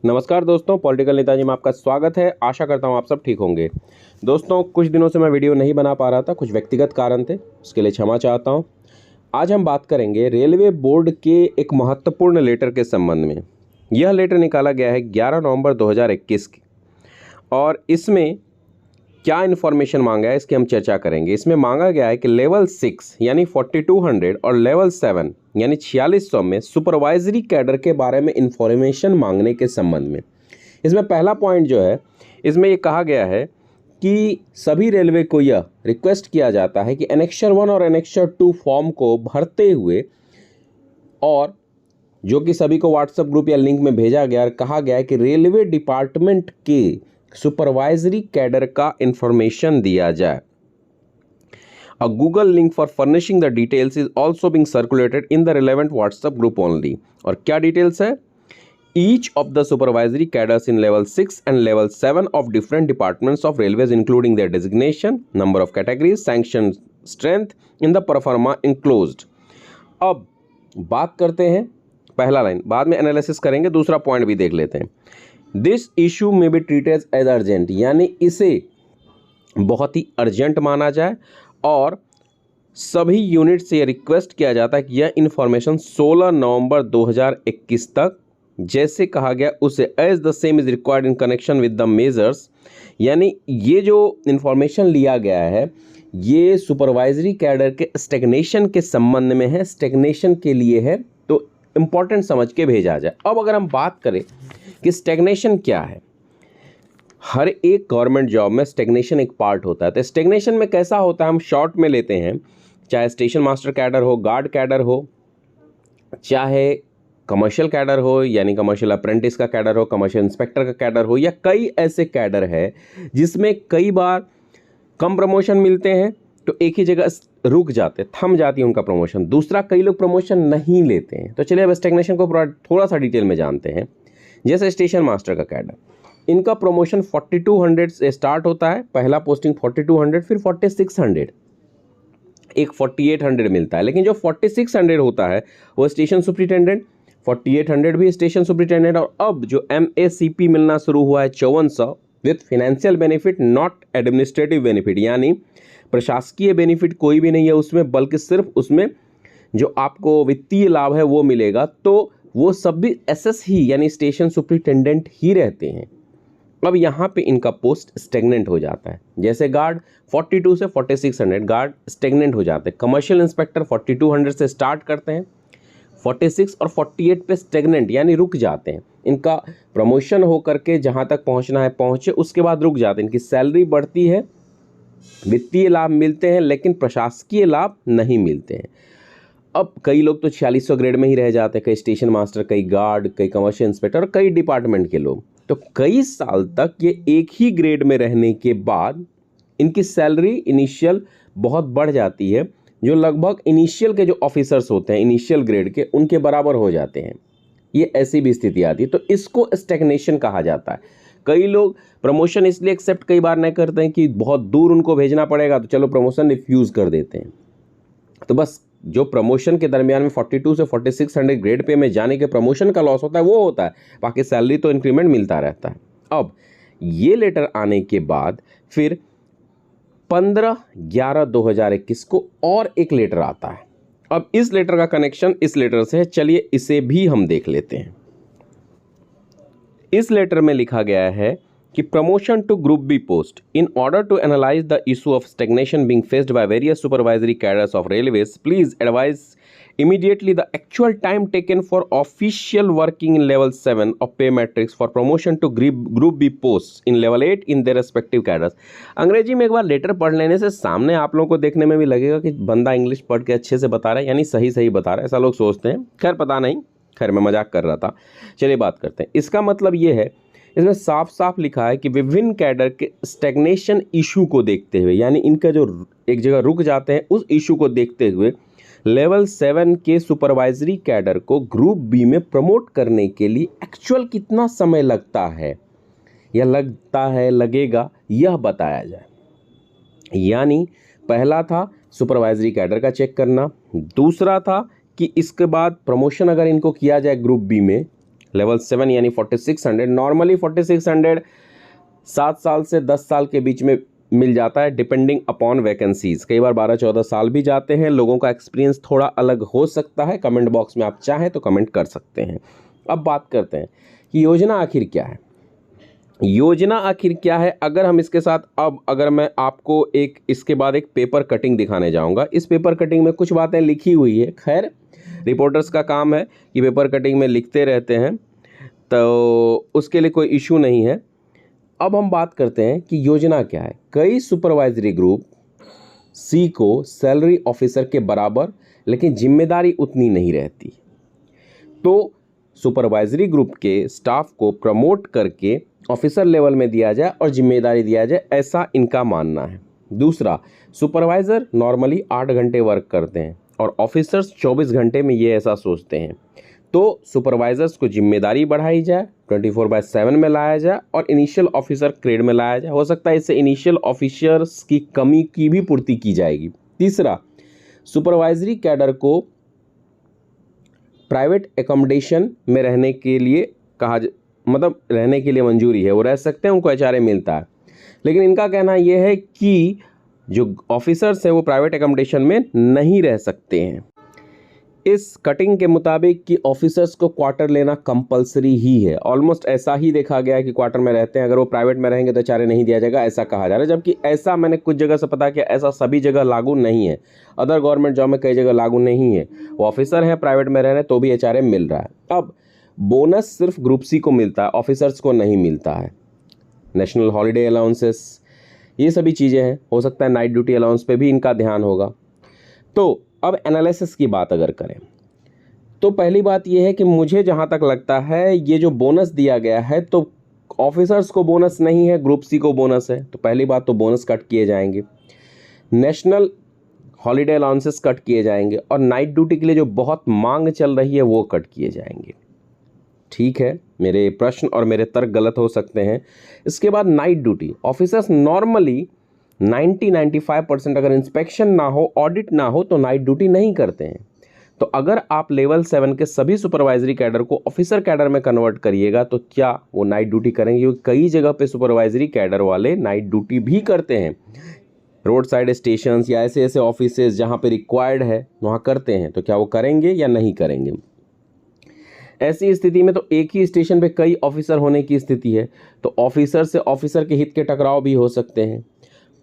नमस्कार दोस्तों, पॉलिटिकल नेताजी में आपका स्वागत है। आशा करता हूँ आप सब ठीक होंगे। दोस्तों, कुछ दिनों से मैं वीडियो नहीं बना पा रहा था, कुछ व्यक्तिगत कारण थे, उसके लिए क्षमा चाहता हूँ। आज हम बात करेंगे रेलवे बोर्ड के एक महत्वपूर्ण लेटर के संबंध में। यह लेटर निकाला गया है 11 नवंबर 2021 की, और इसमें क्या इन्फॉर्मेशन मांगा है इसकी हम चर्चा करेंगे। इसमें मांगा गया है कि लेवल 6 यानी 4200 और लेवल 7 यानी 4600 में सुपरवाइजरी कैडर के बारे में इन्फॉर्मेशन मांगने के संबंध में। इसमें पहला पॉइंट जो है, इसमें ये कहा गया है कि सभी रेलवे को यह रिक्वेस्ट किया जाता है कि एनेक्चर 1 और एनेक्चर 2 फॉर्म को भरते हुए, और जो कि सभी को व्हाट्सएप ग्रुप या लिंक में भेजा गया और कहा गया है कि रेलवे डिपार्टमेंट के सुपरवाइजरी कैडर का इंफॉर्मेशन दिया जाए। A Google link for furnishing the details is also being circulated in the relevant WhatsApp group only. और क्या डिटेल्स है? Each of the supervisory cadres in level 6 and level 7 of different departments of railways, including their designation, number of categories, sanction strength in the performa enclosed. अब बात करते हैं पहला line, बाद में एनालिसिस करेंगे, दूसरा पॉइंट भी देख लेते हैं। दिस इशू में बी ट्रीटेड एज अर्जेंट, यानी इसे बहुत ही अर्जेंट माना जाए, और सभी यूनिट से यह रिक्वेस्ट किया जाता है कि यह इन्फॉर्मेशन 16 नवंबर 2021 तक, जैसे कहा गया उसे, as the same is required in connection with the measures, यानी ये जो इन्फॉर्मेशन लिया गया है ये सुपरवाइजरी कैडर के स्टेग्नेशन के संबंध में है, स्टेग्नेशन के लिए है, तो इम्पॉर्टेंट समझ के भेजा जाए। अब अगर हम बात करें कि स्टेग्नेशन क्या है, हर एक गवर्नमेंट जॉब में स्टेग्नेशन एक पार्ट होता है। तो स्टेग्नेशन में कैसा होता है, हम शॉर्ट में लेते हैं, चाहे स्टेशन मास्टर कैडर हो, गार्ड कैडर हो, चाहे कमर्शियल कैडर हो यानी कमर्शियल अप्रेंटिस का कैडर हो, कमर्शियल इंस्पेक्टर का कैडर हो, या कई ऐसे कैडर है जिसमें कई बार कम प्रमोशन मिलते हैं तो एक ही जगह रुक जाते, थम जाती है उनका प्रमोशन। दूसरा, कई लोग प्रमोशन नहीं लेते हैं। तो चलिए अब स्टेग्नेशन को थोड़ा सा डिटेल में जानते हैं। जैसे स्टेशन मास्टर का कैडर, इनका प्रमोशन 4200 से स्टार्ट होता है, पहला पोस्टिंग 4200, फिर 4600, एक 4800 मिलता है। लेकिन जो 4600 होता है वो स्टेशन सुपरिटेंडेंट, 4800 भी स्टेशन सुपरिटेंडेंट, और अब जो MACP मिलना शुरू हुआ है 5400 with financial benefit not administrative benefit, यानी प्रशासकीय बेनिफिट कोई भी नहीं है उसमें, बल्कि सिर्फ उसमें जो आपको वित्तीय लाभ है वो मिलेगा। तो वो सब भी SS ही यानी स्टेशन सुपरिटेंडेंट ही रहते हैं। अब यहाँ पे इनका पोस्ट स्टेगनेंट हो जाता है। जैसे गार्ड 42 से 4600 गार्ड स्टेगनेंट हो जाते हैं। कमर्शियल इंस्पेक्टर 4200 से स्टार्ट करते हैं, 46 और 48 पे स्टेगनेंट यानी रुक जाते हैं। इनका प्रमोशन होकर के जहाँ तक पहुँचना है पहुँचे, उसके बाद रुक जाते हैं। इनकी सैलरी बढ़ती है, वित्तीय लाभ मिलते हैं, लेकिन प्रशासकीय लाभ नहीं मिलते हैं। अब कई लोग तो 4600 ग्रेड में ही रह जाते हैं, कई स्टेशन मास्टर, कई गार्ड, कई कमर्शियल इंस्पेक्टर, कई डिपार्टमेंट के लोग। तो कई साल तक ये एक ही ग्रेड में रहने के बाद इनकी सैलरी इनिशियल बहुत बढ़ जाती है, जो लगभग इनिशियल के जो ऑफिसर्स होते हैं इनिशियल ग्रेड के, उनके बराबर हो जाते हैं। ये ऐसी भी स्थिति आती है, तो इसको स्टैग्नेशन कहा जाता है। कई लोग प्रमोशन इसलिए एक्सेप्ट कई बार नहीं करते हैं कि बहुत दूर उनको भेजना पड़ेगा, तो चलो प्रमोशन रिफ्यूज कर देते हैं। तो बस जो प्रमोशन के दरमियान में 42 से 4600 ग्रेड पे में जाने के प्रमोशन का लॉस होता है वो होता है, बाकी सैलरी तो इंक्रीमेंट मिलता रहता है। अब ये लेटर आने के बाद फिर 15/11/2021 को और एक लेटर आता है। अब इस लेटर का कनेक्शन इस लेटर से है, चलिए इसे भी हम देख लेते हैं। इस लेटर में लिखा गया है कि promotion to group B post, in order to analyze the issue of stagnation being faced by various supervisory cadres of railways, please advise immediately the actual time taken for official working in level 7 of pay matrix for promotion to group B posts in level 8 in their respective cadres। अंग्रेजी में एक बार letter पढ़ लेने से सामने आप लोगों को देखने में भी लगेगा कि बंदा इंग्लिश पढ़ के अच्छे से बता रहा है, यानी सही सही बता रहा है, ऐसा लोग सोचते हैं। खैर पता नहीं, खैर मैं मजाक कर रहा था। चलिए बात करते हैं। इसका मतलब ये है, इसमें साफ साफ लिखा है कि विभिन्न कैडर के स्टेग्नेशन इशू को देखते हुए, यानी इनका जो एक जगह रुक जाते हैं उस इशू को देखते हुए लेवल 7 के सुपरवाइजरी कैडर को ग्रुप बी में प्रमोट करने के लिए एक्चुअल कितना समय लगता है या लगता है लगेगा, यह बताया जाए। यानी पहला था सुपरवाइजरी कैडर का चेक करना, दूसरा था कि इसके बाद प्रमोशन अगर इनको किया जाए ग्रुप बी में लेवल 7 यानी 4600। नॉर्मली 4600 7 साल से 10 साल के बीच में मिल जाता है, डिपेंडिंग अपॉन वैकेंसीज। कई बार 12-14 साल भी जाते हैं। लोगों का एक्सपीरियंस थोड़ा अलग हो सकता है। कमेंट बॉक्स में आप चाहें तो कमेंट कर सकते हैं। अब बात करते हैं कि योजना आखिर क्या है। योजना आखिर क्या है, अगर हम इसके साथ अगर मैं आपको इसके बाद एक पेपर कटिंग दिखाने जाऊंगा। इस पेपर कटिंग में कुछ बातें लिखी हुई है। खैर, रिपोर्टर्स का काम है कि पेपर कटिंग में लिखते रहते हैं, तो उसके लिए कोई इशू नहीं है। अब हम बात करते हैं कि योजना क्या है। कई सुपरवाइजरी ग्रुप सी को सैलरी ऑफिसर के बराबर, लेकिन जिम्मेदारी उतनी नहीं रहती, तो सुपरवाइजरी ग्रुप के स्टाफ को प्रमोट करके ऑफिसर लेवल में दिया जाए और जिम्मेदारी दिया जाए, ऐसा इनका मानना है। दूसरा, सुपरवाइजर नॉर्मली 8 घंटे वर्क करते हैं और ऑफिसर्स 24 घंटे में ये ऐसा सोचते हैं। तो सुपरवाइजर्स को जिम्मेदारी बढ़ाई जाए, 24/7 में लाया जाए और इनिशियल ऑफिसर ग्रेड में लाया जाए। हो सकता है इससे इनिशियल ऑफिसर्स की कमी की भी पूर्ति की जाएगी। तीसरा, सुपरवाइजरी कैडर को प्राइवेट एकोमोडेशन में रहने के लिए रहने के लिए मंजूरी है, वो रह सकते हैं, उनको एचआरए मिलता है। लेकिन इनका कहना यह है कि जो ऑफिसर्स हैं वो प्राइवेट एकोमोडेशन में नहीं रह सकते हैं। इस कटिंग के मुताबिक कि ऑफिसर्स को क्वार्टर लेना कंपलसरी ही है। ऑलमोस्ट ऐसा ही देखा गया है कि क्वार्टर में रहते हैं, अगर वो प्राइवेट में रहेंगे तो एचआरए नहीं दिया जाएगा, ऐसा कहा जा रहा है। जबकि ऐसा मैंने कुछ जगह से पता किया, ऐसा सभी जगह लागू नहीं है। अदर गवर्नमेंट जॉब में कई जगह लागू नहीं है। वो ऑफिसर है, प्राइवेट में रह रहे तो भी एचआरए मिल रहा है। अब बोनस सिर्फ ग्रुप सी को मिलता है, ऑफिसर्स को नहीं मिलता है। नेशनल हॉलीडे अलाउंसेस, ये सभी चीज़ें हैं। हो सकता है नाइट ड्यूटी अलाउंस पे भी इनका ध्यान होगा। तो अब एनालिसिस की बात अगर करें तो पहली बात यह है कि मुझे जहां तक लगता है ये जो बोनस दिया गया है, तो ऑफिसर्स को बोनस नहीं है, ग्रुप सी को बोनस है। तो पहली बात तो बोनस कट किए जाएंगे, नेशनल हॉलीडे अलाउंसेस कट किए जाएंगे और नाइट ड्यूटी के लिए जो बहुत मांग चल रही है वो कट किए जाएंगे। ठीक है, मेरे प्रश्न और मेरे तर्क गलत हो सकते हैं। इसके बाद नाइट ड्यूटी, ऑफिसर्स नॉर्मली 90-95% अगर इंस्पेक्शन ना हो, ऑडिट ना हो, तो नाइट ड्यूटी नहीं करते हैं। तो अगर आप लेवल 7 के सभी सुपरवाइजरी कैडर को ऑफिसर कैडर में कन्वर्ट करिएगा तो क्या वो नाइट ड्यूटी करेंगे? क्योंकि कई जगह पे सुपरवाइजरी कैडर वाले नाइट ड्यूटी भी करते हैं। रोड साइड स्टेशंस या ऐसे ऐसे ऑफिसेज जहाँ पे रिक्वायर्ड है वहाँ करते हैं। तो क्या वो करेंगे या नहीं करेंगे? ऐसी स्थिति में तो एक ही स्टेशन पे कई ऑफिसर होने की स्थिति है, तो ऑफिसर से ऑफिसर के हित के टकराव भी हो सकते हैं।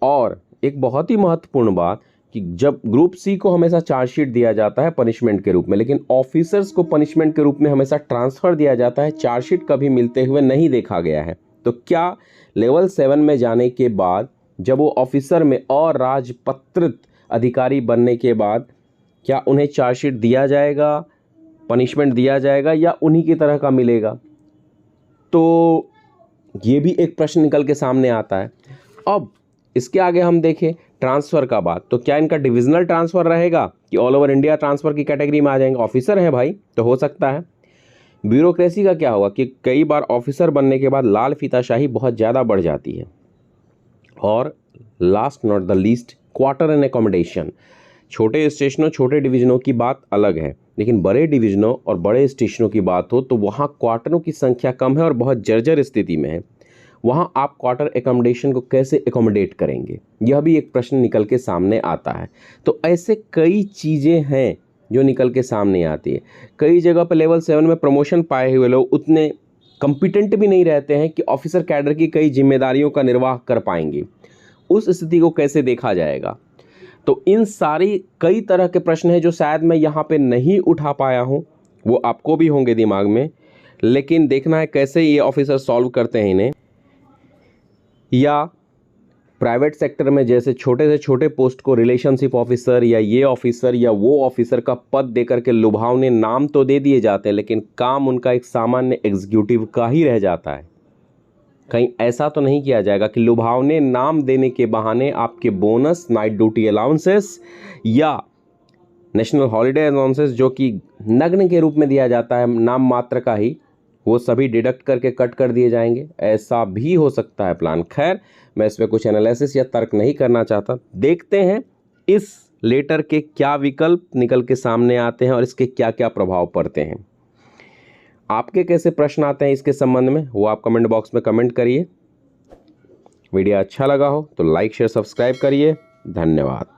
और एक बहुत ही महत्वपूर्ण बात कि जब ग्रुप सी को हमेशा चार्जशीट दिया जाता है पनिशमेंट के रूप में, लेकिन ऑफिसर्स को पनिशमेंट के रूप में हमेशा ट्रांसफ़र दिया जाता है, चार्जशीट कभी मिलते हुए नहीं देखा गया है। तो क्या लेवल 7 में जाने के बाद जब वो ऑफिसर में और राजपत्रित अधिकारी बनने के बाद क्या उन्हें चार्जशीट दिया जाएगा, पनिशमेंट दिया जाएगा या उन्हीं की तरह का मिलेगा? तो ये भी एक प्रश्न निकल के सामने आता है। अब इसके आगे हम देखें ट्रांसफ़र का बात, तो क्या इनका डिविजनल ट्रांसफ़र रहेगा कि ऑल ओवर इंडिया ट्रांसफ़र की कैटेगरी में आ जाएंगे? ऑफिसर हैं भाई, तो हो सकता है। ब्यूरोक्रेसी का क्या होगा कि कई बार ऑफिसर बनने के बाद लाल फीताशाही बहुत ज़्यादा बढ़ जाती है। और last not the least, quarter and accommodation. छोटे स्टेशनों, छोटे डिवीज़नों की बात अलग है, लेकिन बड़े डिवीज़नों और बड़े स्टेशनों की बात हो तो वहाँ क्वार्टरों की संख्या कम है और बहुत जर्जर स्थिति में है। वहाँ आप क्वार्टर एकोमोडेशन को कैसे एकोमोडेट करेंगे, यह भी एक प्रश्न निकल के सामने आता है। तो ऐसे कई चीज़ें हैं जो निकल के सामने आती है। कई जगह पर लेवल 7 में प्रमोशन पाए हुए लोग उतने कॉम्पिटेंट भी नहीं रहते हैं कि ऑफिसर कैडर की कई जिम्मेदारियों का निर्वाह कर पाएंगे। उस स्थिति को कैसे देखा जाएगा? तो इन सारी कई तरह के प्रश्न हैं जो शायद मैं यहाँ पे नहीं उठा पाया हूँ, वो आपको भी होंगे दिमाग में, लेकिन देखना है कैसे ये ऑफिसर सॉल्व करते हैं इन्हें। या प्राइवेट सेक्टर में जैसे छोटे से छोटे पोस्ट को रिलेशनशिप ऑफिसर या ये ऑफिसर या वो ऑफिसर का पद देकर के लुभावने नाम तो दे दिए जाते हैं, लेकिन काम उनका एक सामान्य एग्जीक्यूटिव का ही रह जाता है। कहीं ऐसा तो नहीं किया जाएगा कि लुभावने नाम देने के बहाने आपके बोनस, नाइट ड्यूटी अलाउंसेस या नेशनल हॉलीडे अलाउंसेस जो कि नग्न के रूप में दिया जाता है, नाम मात्र का ही, वो सभी डिडक्ट करके कट कर दिए जाएंगे? ऐसा भी हो सकता है प्लान। खैर, मैं इस पर कुछ एनालिसिस या तर्क नहीं करना चाहता। देखते हैं इस लेटर के क्या विकल्प निकल के सामने आते हैं और इसके क्या क्या प्रभाव पड़ते हैं। आपके कैसे प्रश्न आते हैं इसके संबंध में वो आप कमेंट बॉक्स में कमेंट करिए। वीडियो अच्छा लगा हो तो लाइक शेयर सब्सक्राइब करिए। धन्यवाद।